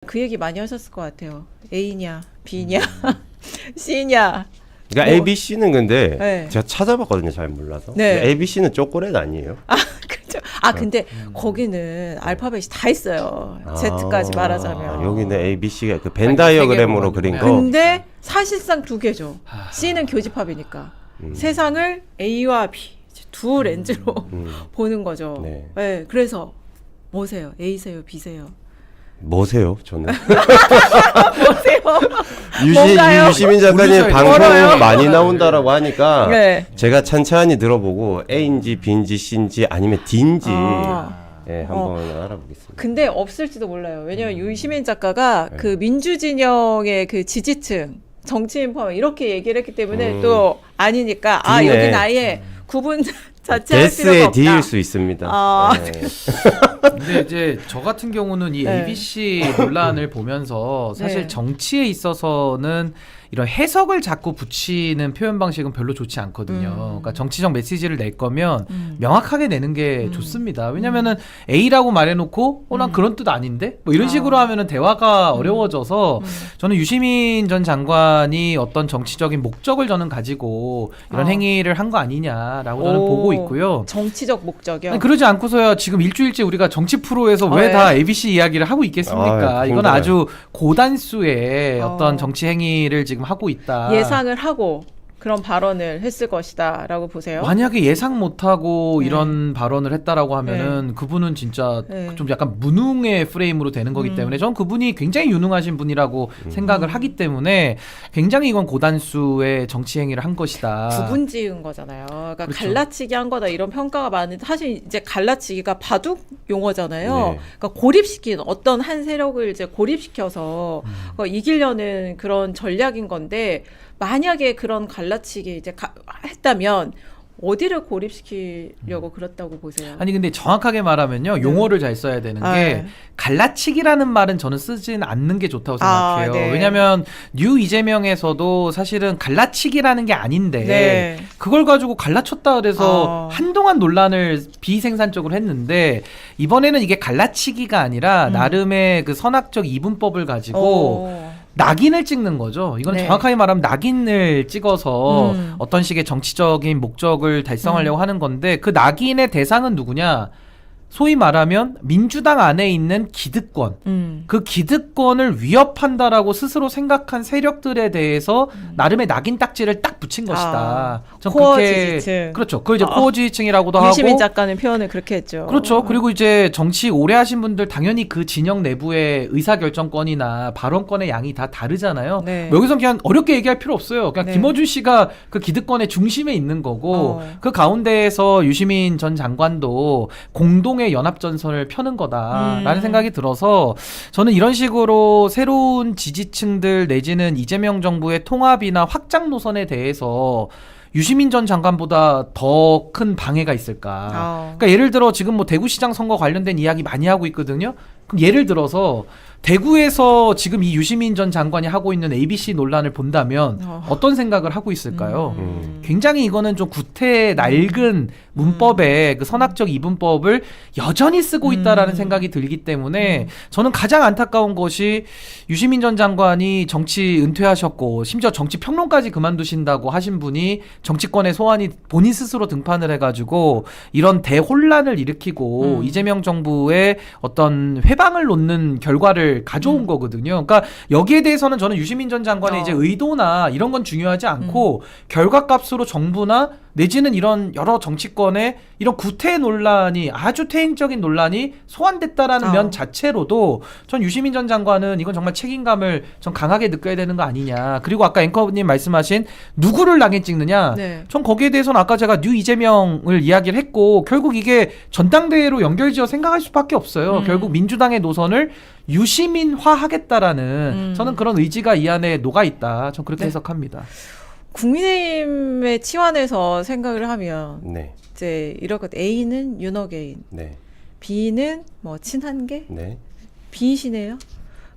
그 얘기 많이 하셨을 것 같아요. A냐, B냐, C냐. 그러니까 뭐. A, B, C는 근데 네. 제가 찾아봤거든요. 잘 몰라서. 네. A, B, C는 초콜릿 아니에요? 그렇죠. 근데 거기는 알파벳이 다 있어요. Z까지 말하자면. 여기는 A, B, C가 그 벤 다이어그램으로 그린 거. 근데 사실상 두 개죠. C는 교집합이니까. 세상을 A와 B 두 렌즈로 보는 거죠. 네. 네, 그래서 뭐세요? A세요? B세요? 뭐세요? 저는 뭐세요? 뭔가요? 유시민 작가님 방송 멀어요? 많이 나온다라고 하니까 네. 제가 찬찬히 들어보고 A인지 B인지 C인지 아니면 D인지 아. 예, 한번 알아보겠습니다. 근데 없을지도 몰라요. 왜냐면 유시민 작가가 네. 그 민주진영의 그 지지층, 정치인 포함 이렇게 얘기를 했기 때문에 또 아니니까 D네. 여긴 아예 구분 자체할 필요가 데스의 없다. D일 수 있습니다. 네. 근데 이제 저 같은 경우는 이 네. ABC 논란을 보면서 사실 네. 정치에 있어서는 이런 해석을 자꾸 붙이는 표현 방식은 별로 좋지 않거든요. 그러니까 정치적 메시지를 낼 거면 명확하게 내는 게 좋습니다. 왜냐면은 A라고 말해놓고 난 그런 뜻 아닌데? 뭐 이런 식으로 하면은 대화가 어려워져서 저는 유시민 전 장관이 어떤 정치적인 목적을 저는 가지고 이런 행위를 한 거 아니냐라고 저는 보고 있고요. 정치적 목적이요. 아니, 그러지 않고서야 지금 일주일째 우리가 정치 프로에서 왜 네. 다 ABC 이야기를 하고 있겠습니까? 이건 힘들어요. 아주 고단수의 어떤 정치 행위를 지금 하고 있다. 예상을 하고 그런 발언을 했을 것이다라고 보세요. 만약에 예상 못하고 네. 이런 발언을 했다라고 하면은 그분은 진짜 네. 좀 약간 무능의 프레임으로 되는 거기 때문에 전 그분이 굉장히 유능하신 분이라고 생각을 하기 때문에 굉장히 이건 고단수의 정치 행위를 한 것이다. 구분 지은 거잖아요. 그러니까 그렇죠. 갈라치기 한 거다 이런 평가가 많은데 사실 이제 갈라치기가 바둑 용어잖아요. 네. 그러니까 고립시킨 어떤 한 세력을 이제 고립시켜서 이기려는 그런 전략인 건데 만약에 그런 갈라치기 이제 했다면 어디를 고립시키려고 그랬다고 보세요? 아니 근데 정확하게 말하면요 용어를 잘 써야 되는 게 네. 갈라치기라는 말은 저는 쓰진 않는 게 좋다고 생각해요. 네. 왜냐하면 뉴 이재명에서도 사실은 갈라치기라는 게 아닌데 네. 그걸 가지고 갈라쳤다 그래서 한동안 논란을 비생산적으로 했는데 이번에는 이게 갈라치기가 아니라 나름의 그 선악적 이분법을 가지고 낙인을 찍는 거죠. 이건 네. 정확하게 말하면 낙인을 찍어서 어떤 식의 정치적인 목적을 달성하려고 하는 건데 그 낙인의 대상은 누구냐? 소위 말하면 민주당 안에 있는 기득권, 그 기득권을 위협한다라고 스스로 생각한 세력들에 대해서 나름의 낙인 딱지를 딱 붙인 것이다. 전 코어 그렇게 지지층. 그렇죠. 그걸 이제 코어 지지층이라고도 유시민 하고 작가는 표현을 그렇게 했죠. 그렇죠. 그리고 이제 정치 오래 하신 분들 당연히 그 진영 내부의 의사결정권이나 발언권의 양이 다 다르잖아요. 네. 여기서 그냥 어렵게 얘기할 필요 없어요. 그냥 네. 김어준 씨가 그 기득권의 중심에 있는 거고 그 가운데에서 유시민 전 장관도 공동의 연합전선을 펴는 거다라는 생각이 들어서 저는 이런 식으로 새로운 지지층들 내지는 이재명 정부의 통합이나 확장 노선에 대해서 유시민 전 장관보다 더 큰 방해가 있을까. 그러니까 예를 들어 지금 뭐 대구시장 선거 관련된 이야기 많이 하고 있거든요. 그럼 예를 들어서 대구에서 지금 이 유시민 전 장관이 하고 있는 ABC 논란을 본다면 어떤 생각을 하고 있을까요? 굉장히 이거는 좀 구태 낡은 문법의 그 선악적 이분법을 여전히 쓰고 있다라는 생각이 들기 때문에 저는 가장 안타까운 것이 유시민 전 장관이 정치 은퇴하셨고 심지어 정치 평론까지 그만두신다고 하신 분이 정치권의 소환이 본인 스스로 등판을 해가지고 이런 대혼란을 일으키고 이재명 정부의 어떤 회방을 놓는 결과를 가져온 거거든요. 그러니까 여기에 대해서는 저는 유시민 전 장관의 이제 의도나 이런 건 중요하지 않고 결과값으로 정부나 내지는 이런 여러 정치권의 이런 구태 논란이 아주 퇴행적인 논란이 소환됐다라는 면 자체로도 전 유시민 전 장관은 이건 정말 책임감을 전 강하게 느껴야 되는 거 아니냐. 그리고 아까 앵커님 말씀하신 누구를 낙인 찍느냐. 네. 전 거기에 대해서는 아까 제가 뉴 이재명을 이야기를 했고 결국 이게 전당대회로 연결지어 생각할 수밖에 없어요. 결국 민주당의 노선을 유시민화하겠다라는 저는 그런 의지가 이 안에 녹아 있다. 전 그렇게 해석합니다. 국민의힘의 치환해서 생각을 하면 네. 이제 이렇게 A는 윤호개인, 네. B는 뭐 친한계, 네. B시네요.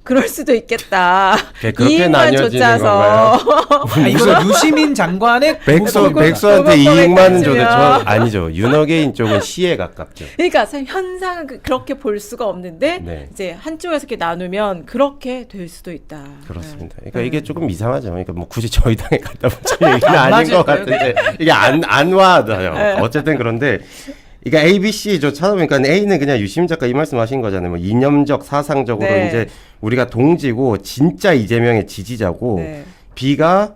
그럴 수도 있겠다. 그렇게 이익만 나뉘어지는 쫓아서. 아, 이거 유시민 장관의 백수한테 이익만은 줘도 저 아니죠. 윤호개인 쪽은 시에 가깝죠. 그러니까 현상은 그렇게 볼 수가 없는데 네. 이제 한쪽에서 이렇게 나누면 그렇게 될 수도 있다. 그렇습니다. 네. 그러니까 이게 조금 이상하죠. 그러니까 뭐 굳이 저희 당에 갖다 붙일 얘기는 안 아닌 것 맞을 같은데 이게 안 와닿아요. 네. 어쨌든 그런데 이게 A, B, C 저 찾아보니까 A는 그냥 유시민 작가 이 말씀하신 거잖아요. 뭐 이념적, 사상적으로 네. 이제 우리가 동지고 진짜 이재명의 지지자고 네. B가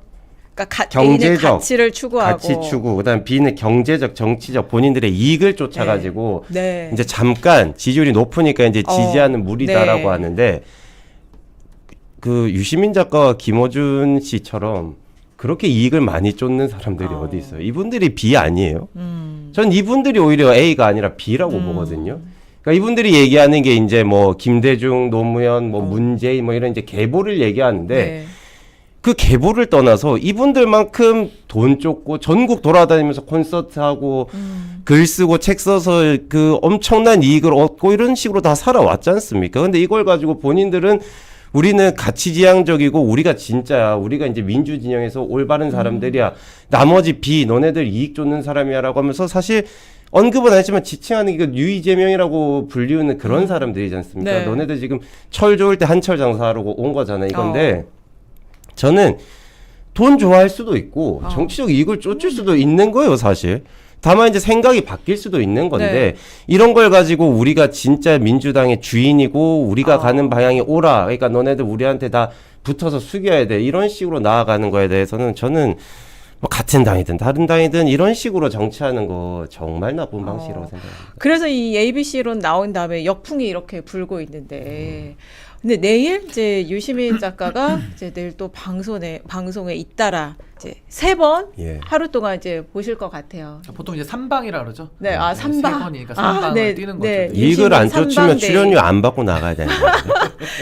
그러니까 경제적 개인의 가치를 추구하고 가치 추구, 그다음 B는 경제적, 정치적 본인들의 이익을 쫓아가지고 네. 이제 잠깐 지지율이 높으니까 이제 지지하는 무리다라고 네. 하는데 그 유시민 작가와 김어준 씨처럼 그렇게 이익을 많이 쫓는 사람들이 어디 있어요? 이분들이 B 아니에요? 전 이분들이 오히려 A가 아니라 B라고 보거든요. 그러니까 이분들이 얘기하는 게 이제 뭐 김대중, 노무현, 뭐 문재인 뭐 이런 이제 계보를 얘기하는데 네. 그 계보를 떠나서 이분들만큼 돈 쫓고 전국 돌아다니면서 콘서트하고 글 쓰고 책 써서 그 엄청난 이익을 얻고 이런 식으로 다 살아왔지 않습니까? 근데 이걸 가지고 본인들은 우리는 가치지향적이고 우리가 진짜야. 우리가 이제 민주 진영에서 올바른 사람들이야. 나머지 B 너네들 이익 쫓는 사람이야라고 하면서 사실 언급은 안 했지만 지칭하는 게 뉴이재명이라고 불리우는 그런 사람들이지 않습니까? 네. 너네들 지금 철 좋을 때 한철 장사하러 온 거잖아요. 이건데 저는 돈 좋아할 수도 있고 정치적 이익을 쫓을 수도 있는 거예요, 사실. 다만 이제 생각이 바뀔 수도 있는 건데 네. 이런 걸 가지고 우리가 진짜 민주당의 주인이고 우리가 가는 방향이 옳아. 그러니까 너네들 우리한테 다 붙어서 숙여야 돼. 이런 식으로 나아가는 거에 대해서는 저는 뭐 같은 당이든 다른 당이든 이런 식으로 정치하는 거 정말 나쁜 방식이라고 생각합니다. 그래서 이 ABC론 나온 다음에 역풍이 이렇게 불고 있는데, 근데 내일 이제 유시민 작가가 이제 내일 또 방송에 잇따라 이제 3번 예. 하루 동안 이제 보실 것 같아요. 보통 이제 3방이라 그러죠. 네, 아, 세 3방. 번이니까 3방을 네, 뛰는 네. 거죠. 이익을 안 유시민 쫓으면 삼방대. 출연료 안 받고 나가야 되는 거죠.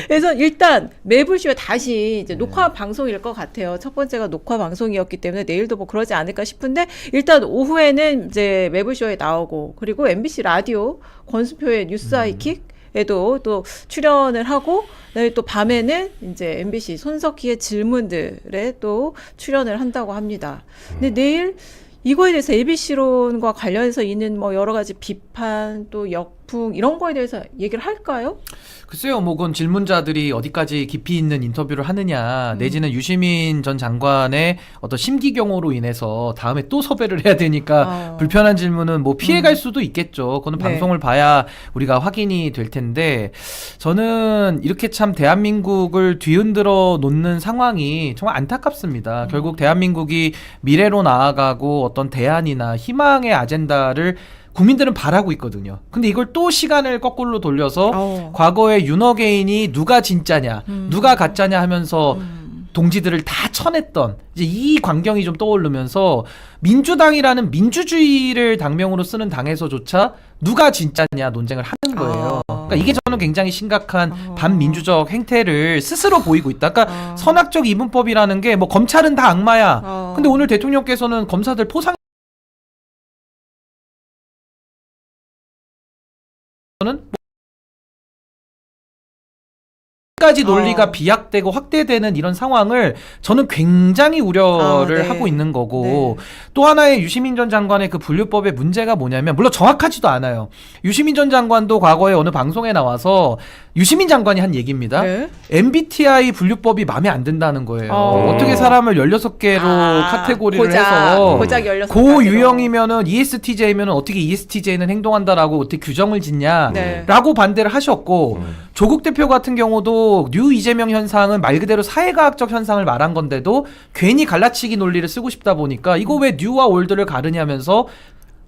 그래서 일단 매불쇼에 다시 이제 녹화 방송일 것 같아요. 첫 번째가 녹화 방송이었기 때문에 내일도 뭐 그러지 않을까 싶은데 일단 오후에는 이제 매불쇼에 나오고 그리고 MBC 라디오 권수표의 뉴스 하이킥에도 또 출연을 하고 내일 또 밤에는 이제 MBC 손석희의 질문들에 또 출연을 한다고 합니다. 근데 내일 이거에 대해서 ABC론과 관련해서 있는 뭐 여러 가지 비판 또 역풍 이런 거에 대해서 얘기를 할까요? 글쎄요, 뭐 그건 질문자들이 어디까지 깊이 있는 인터뷰를 하느냐, 내지는 유시민 전 장관의 어떤 심기경호로 인해서 다음에 또 섭외를 해야 되니까 불편한 질문은 뭐 피해갈 수도 있겠죠. 그거는 네. 방송을 봐야 우리가 확인이 될 텐데, 저는 이렇게 참 대한민국을 뒤흔들어 놓는 상황이 정말 안타깝습니다. 결국 대한민국이 미래로 나아가고 어떤 대안이나 희망의 아젠다를 국민들은 바라고 있거든요. 근데 이걸 또 시간을 거꾸로 돌려서 과거에 윤어게인이 누가 진짜냐, 누가 가짜냐 하면서 동지들을 다 쳐냈던 이제 이 광경이 좀 떠오르면서 민주당이라는 민주주의를 당명으로 쓰는 당에서조차 누가 진짜냐 논쟁을 하는 거예요. 그러니까 이게 저는 굉장히 심각한 반민주적 행태를 스스로 보이고 있다. 그러니까 선악적 이분법이라는 게 뭐 검찰은 다 악마야. 근데 오늘 대통령께서는 검사들 포상 는 까지 논리가 비약되고 확대되는 이런 상황을 저는 굉장히 우려를 네. 하고 있는 거고, 또 하나의 유시민 전 장관의 그 분류법의 문제가 뭐냐면, 물론 정확하지도 않아요. 유시민 전 장관도 과거에 어느 방송에 나와서 유시민 장관이 한 얘기입니다. 네. MBTI 분류법이 마음에 안 든다는 거예요. 어떻게 사람을 16개로 카테고리를 해서 고작 16 고유형이면은 ESTJ면은 어떻게 ESTJ는 행동한다라고 어떻게 규정을 짓냐 네. 라고 반대를 하셨고, 조국 대표 같은 경우도 뉴 이재명 현상은 말 그대로 사회과학적 현상을 말한 건데도 괜히 갈라치기 논리를 쓰고 싶다 보니까 이거 왜 뉴와 올드를 가르냐면서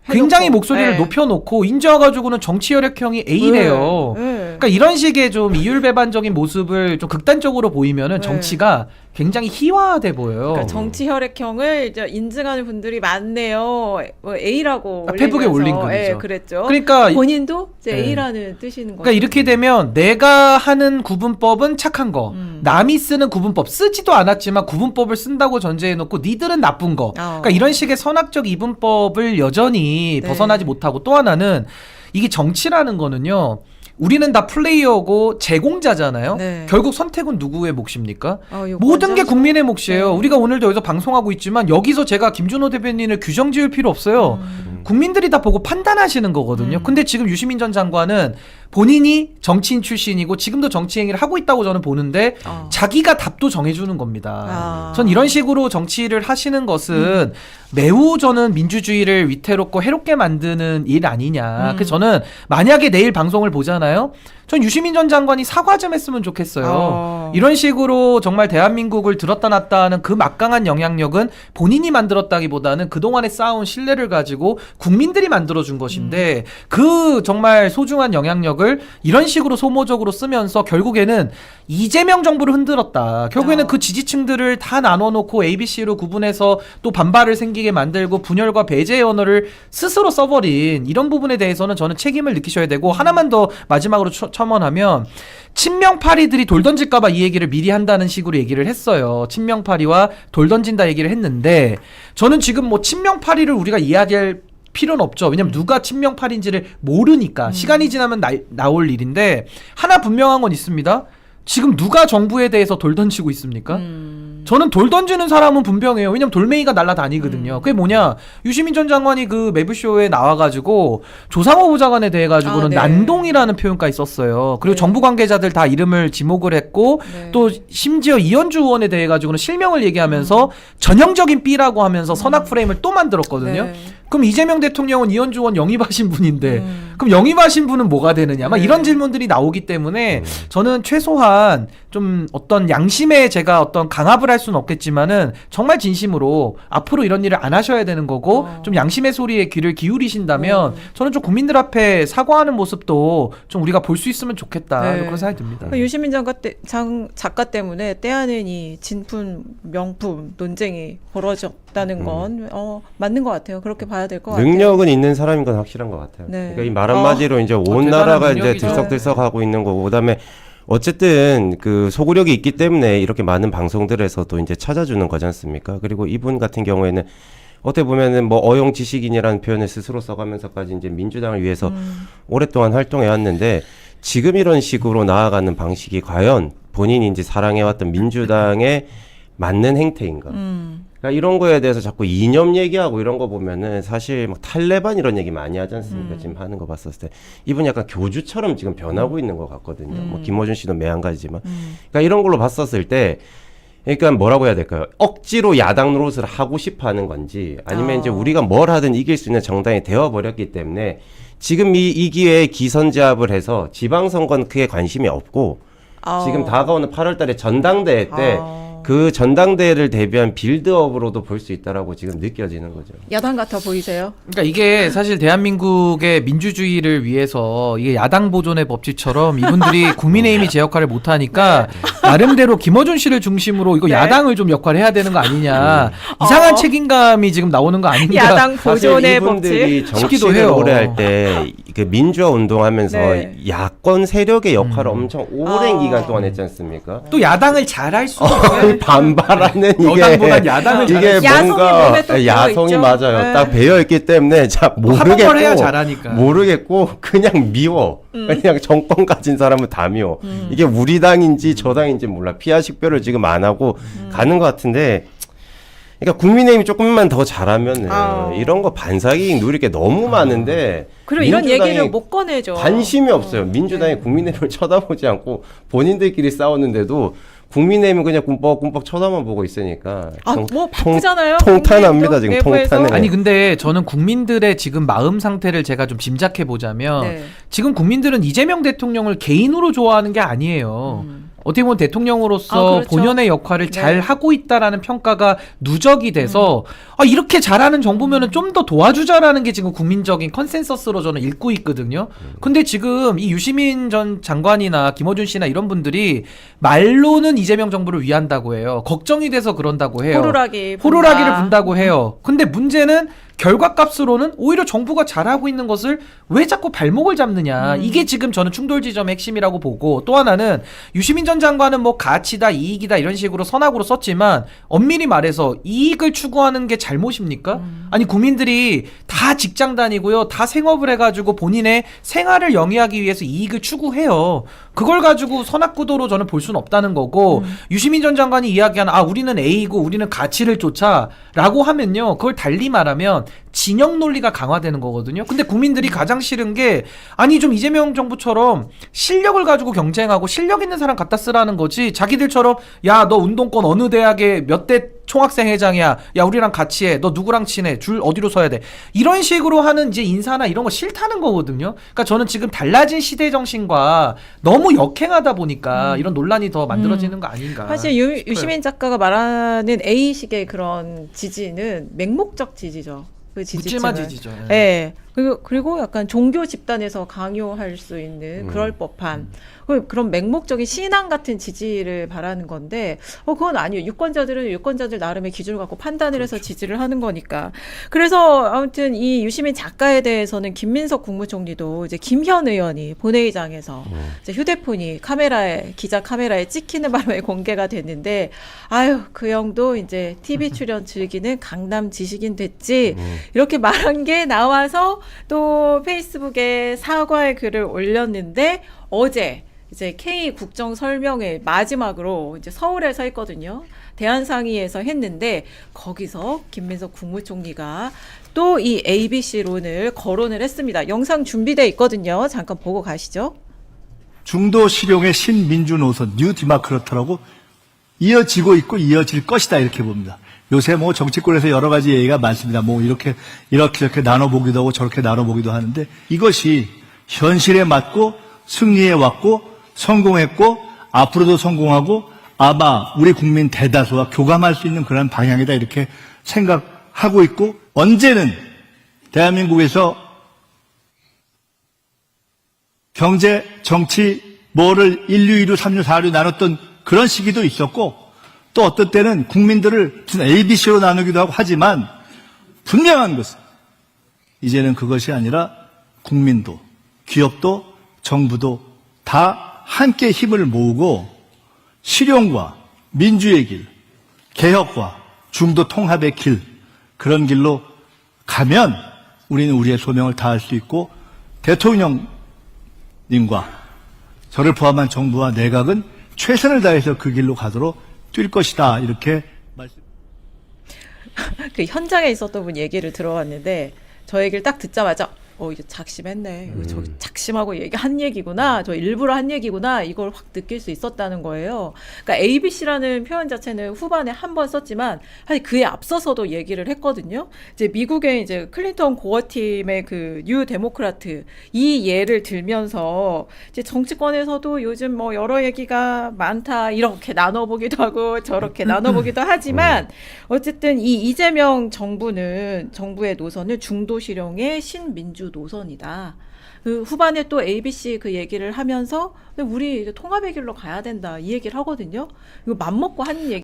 굉장히 해놓고, 목소리를 네. 높여놓고 인제 와가지고는 정치 혈액형이 A래요. 그러니까 이런 식의 좀 이율배반적인 모습을 좀 극단적으로 보이면은 정치가 굉장히 희화돼 보여요. 그러니까 정치 혈액형을 이제 인증하는 분들이 많네요. 뭐 A라고 페북에 올린 거죠. 예, 그랬죠. 그러니까 본인도 이제 네. A라는 뜻이는 거죠. 그러니까 이렇게 되면 내가 하는 구분법은 착한 거, 남이 쓰는 구분법 쓰지도 않았지만 구분법을 쓴다고 전제해놓고 니들은 나쁜 거. 그러니까 이런 식의 선악적 이분법을 여전히 벗어나지 못하고, 또 하나는 이게 정치라는 거는요. 우리는 다 플레이어고 제공자잖아요. 네. 결국 선택은 누구의 몫입니까? 이거 모든 게 완전- 국민의 몫이에요. 네. 우리가 오늘도 여기서 방송하고 있지만 여기서 제가 김준호 대변인을 규정 지을 필요 없어요. 국민들이 다 보고 판단하시는 거거든요. 근데 지금 유시민 전 장관은 본인이 정치인 출신이고 지금도 정치 행위를 하고 있다고 저는 보는데 자기가 답도 정해주는 겁니다. 전 이런 식으로 정치를 하시는 것은 매우 저는 민주주의를 위태롭고 해롭게 만드는 일 아니냐. 그래서 저는 만약에 내일 방송을 보잖아요. 전 유시민 전 장관이 사과 좀 했으면 좋겠어요. 이런 식으로 정말 대한민국을 들었다 놨다 하는 그 막강한 영향력은 본인이 만들었다기보다는 그동안에 쌓아온 신뢰를 가지고 국민들이 만들어준 것인데 그 정말 소중한 영향력을 이런 식으로 소모적으로 쓰면서 결국에는 이재명 정부를 흔들었다. 결국에는 그 지지층들을 다 나눠놓고 ABC로 구분해서 또 반발을 생기게 만들고 분열과 배제의 언어를 스스로 써버린 이런 부분에 대해서는 저는 책임을 느끼셔야 되고 하나만 더 마지막으로 첨언하면 친명파리들이 돌 던질까봐 이 얘기를 미리 한다는 식으로 얘기를 했어요. 친명파리와 돌 던진다 얘기를 했는데 저는 지금 뭐 친명파리를 우리가 이야기할 필요는 없죠. 왜냐면 누가 친명파리인지를 모르니까 시간이 지나면 나올 일인데 하나 분명한 건 있습니다. 지금 누가 정부에 대해서 돌 던지고 있습니까? 저는 돌 던지는 사람은 분명해요. 왜냐면 돌멩이가 날아다니거든요. 그게 뭐냐? 유시민 전 장관이 그 매부쇼에 나와가지고 조상호 보좌관에 대해 가지고는 네. 난동이라는 표현까지 썼어요. 그리고 네. 정부 관계자들 다 이름을 지목을 했고 네. 또 심지어 이현주 의원에 대해 가지고는 실명을 얘기하면서 전형적인 B라고 하면서 선악 프레임을 또 만들었거든요. 네. 그럼 이재명 대통령은 이현주 의원 영입하신 분인데 그럼 영입하신 분은 뭐가 되느냐? 막 네. 이런 질문들이 나오기 때문에 저는 최소한 좀 어떤 양심에 제가 어떤 강압을 할 수는 없겠지만은 정말 진심으로 앞으로 이런 일을 안 하셔야 되는 거고 좀 양심의 소리에 귀를 기울이신다면 저는 좀 국민들 앞에 사과하는 모습도 좀 우리가 볼 수 있으면 좋겠다. 네. 그런 생각이 듭니다. 유시민 작가 때문에 때아는 이 진품 명품 논쟁이 벌어졌다는 건 맞는 것 같아요. 그렇게 봐야 될 것 같아요. 능력은 있는 사람인 건 확실한 것 같아요. 네. 그러니까 이 말 한마디로 이제 온 대단한 나라가 이제 능력이죠. 들썩들썩하고 있는 거고, 그다음에 어쨌든 그 소구력이 있기 때문에 이렇게 많은 방송들에서도 이제 찾아주는 거지 않습니까? 그리고 이분 같은 경우에는 어떻게 보면은 뭐 어용 지식인이라는 표현을 스스로 써가면서까지 이제 민주당을 위해서 오랫동안 활동해 왔는데 지금 이런 식으로 나아가는 방식이 과연 본인이 이제 사랑해왔던 민주당에 맞는 행태인가? 그러니까 이런 거에 대해서 자꾸 이념 얘기하고 이런 거 보면은 사실 막 탈레반 이런 얘기 많이 하지 않습니까? 지금 하는 거 봤었을 때 이분 약간 교주처럼 지금 변하고 있는 것 같거든요. 뭐 김어준 씨도 매한가지지만, 그러니까 이런 걸로 봤었을 때, 그러니까 뭐라고 해야 될까요? 억지로 야당 노릇을 하고 싶어하는 건지, 아니면 이제 우리가 뭘 하든 이길 수 있는 정당이 되어 버렸기 때문에 지금 이 기회에 기선제압을 해서 지방선거는 크게 관심이 없고 지금 다가오는 8월달에 전당대회 때. 그 전당대회를 대비한 빌드업으로도 볼 수 있다라고 지금 느껴지는 거죠. 야당 같아 보이세요? 그러니까 이게 사실 대한민국의 민주주의를 위해서 이게 야당 보존의 법칙처럼 이분들이 국민의힘이 제 역할을 못하니까 나름대로 김어준 씨를 중심으로 이거 네. 야당을 좀 역할을 해야 되는 거 아니냐, 이상한 책임감이 지금 나오는 거 아닌가. 야당 사실 보존의 이분들이 법칙. 싶기도 정치를 해요. 오래 할 때 그 민주화 운동하면서 네. 야권 세력의 역할을 엄청 오랜 기간 동안 했지 않습니까? 또 야당을 잘할 수 있는 반발하는 이게 여당보단 야당을 이게 야성이 뭔가 몸에 또 야성이 들어있죠. 맞아요. 네. 딱 배어 있기 때문에 자 한번 해야 모르겠고 잘하니까. 모르겠고 그냥 미워. 그냥 정권 가진 사람은 다 미워. 이게 우리 당인지 저 당인지 몰라. 피하 식별을 지금 안 하고 가는 것 같은데. 그러니까 국민의힘이 조금만 더 잘하면은 이런 거 반사이익 누릴 게 너무 많은데 그리고 이런 민주당이 얘기를 못 꺼내죠. 관심이 없어요. 민주당이 국민의힘을 쳐다보지 않고 본인들끼리 싸우는데도 국민의힘은 그냥 꿈뻑꿈뻑 쳐다만 보고 있으니까 뭐 바쁘잖아요. 통탄합니다 지금 내부에서. 통탄해. 아니 근데 저는 국민들의 지금 마음 상태를 제가 좀 짐작해 보자면 네. 지금 국민들은 이재명 대통령을 개인으로 좋아하는 게 아니에요. 어떻게 보면 대통령으로서 그렇죠. 본연의 역할을 네. 잘 하고 있다라는 평가가 누적이 돼서 이렇게 잘하는 정부면은 좀 더 도와주자라는 게 지금 국민적인 컨센서스로 저는 읽고 있거든요. 근데 지금 이 유시민 전 장관이나 김어준 씨나 이런 분들이 말로는 이재명 정부를 위한다고 해요. 걱정이 돼서 그런다고 해요. 호루라기를 분다고 해요. 근데 문제는 결과값으로는 오히려 정부가 잘하고 있는 것을 왜 자꾸 발목을 잡느냐. 이게 지금 저는 충돌 지점의 핵심이라고 보고, 또 하나는 유시민 전 장관은 뭐 가치다, 이익이다 이런 식으로 선악으로 썼지만 엄밀히 말해서 이익을 추구하는 게 잘못입니까? 아니 국민들이 다 직장 다니고요, 다 생업을 해가지고 본인의 생활을 영위하기 위해서 이익을 추구해요. 그걸 가지고 선악구도로 저는 볼 수는 없다는 거고, 유시민 전 장관이 이야기한 우리는 A고 우리는 가치를 쫓아라고 하면요, 그걸 달리 말하면 진영 논리가 강화되는 거거든요. 근데 국민들이 가장 싫은 게, 아니 좀 이재명 정부처럼 실력을 가지고 경쟁하고 실력 있는 사람 갖다 쓰라는 거지, 자기들처럼 야 너 운동권 어느 대학에 몇 대 총학생 회장이야, 야 우리랑 같이 해, 너 누구랑 친해, 줄 어디로 서야 돼, 이런 식으로 하는 이제 인사나 이런 거 싫다는 거거든요. 그러니까 저는 지금 달라진 시대 정신과 너무 역행하다 보니까 이런 논란이 더 만들어지는 거 아닌가. 사실 유시민 작가가 말하는 A식의 그런 지지는 맹목적 지지죠. 그 묻지마 지지층은. 지지죠. 네. 그리고 약간 종교 집단에서 강요할 수 있는 그럴 법한 그런 맹목적인 신앙 같은 지지를 바라는 건데, 그건 아니에요. 유권자들은 유권자들 나름의 기준을 갖고 판단을 해서 지지를 하는 거니까. 그래서 아무튼 이 유시민 작가에 대해서는 김민석 국무총리도 이제 김현 의원이 본회의장에서 이제 휴대폰이 기자 카메라에 찍히는 바람에 공개가 됐는데, 아유, 그 형도 이제 TV 출연 즐기는 강남 지식인 됐지, 이렇게 말한 게 나와서 또 페이스북에 사과의 글을 올렸는데, 어제 이제 K 국정 설명회 마지막으로 이제 서울에서 했거든요. 대한상의에서 했는데, 거기서 김민석 국무총리가 또 이 ABC론을 거론을 했습니다. 영상 준비돼 있거든요. 잠깐 보고 가시죠. 중도 실용의 신민주 노선 뉴 디마크로트라고 이어지고 있고 이어질 것이다, 이렇게 봅니다. 요새 뭐 정치권에서 여러 가지 얘기가 많습니다. 뭐 이렇게 나눠보기도 하고 저렇게 나눠보기도 하는데, 이것이 현실에 맞고 승리해 왔고 성공했고 앞으로도 성공하고 아마 우리 국민 대다수와 교감할 수 있는 그런 방향이다, 이렇게 생각하고 있고, 언제는 대한민국에서 경제, 정치, 뭐를 1류, 2류, 3류, 4류 나눴던 그런 시기도 있었고, 또 어떤 때는 국민들을 무슨 ABC로 나누기도 하고 하지만, 분명한 것은 이제는 그것이 아니라 국민도, 기업도, 정부도 다 함께 힘을 모으고 실용과 민주의 길, 개혁과 중도 통합의 길, 그런 길로 가면 우리는 우리의 소명을 다할 수 있고, 대통령님과 저를 포함한 정부와 내각은 최선을 다해서 그 길로 가도록 뛸 것이다, 이렇게 말씀. 그 현장에 있었던 분 얘기를 들어왔는데, 저 얘기를 딱 듣자마자 이제 작심했네. 저 작심하고 한 얘기구나. 저 일부러 한 얘기구나. 이걸 확 느낄 수 있었다는 거예요. 그러니까 ABC라는 표현 자체는 후반에 한 번 썼지만 사실 그에 앞서서도 얘기를 했거든요. 이제 미국의 이제 클린턴 고어팀의 그 뉴 데모크라트 이 예를 들면서 이제 정치권에서도 요즘 뭐 여러 얘기가 많다, 이렇게 나눠보기도 하고 저렇게 나눠보기도 하지만, 어쨌든 이 이재명 정부의 노선은 중도 실용의 신민주 노선이다. 그 후반에 또 ABC 그 얘기를 하면서 우리 통합의 길로 가야 된다, 이 얘기를 하거든요. 이거 맘먹고 한 얘기.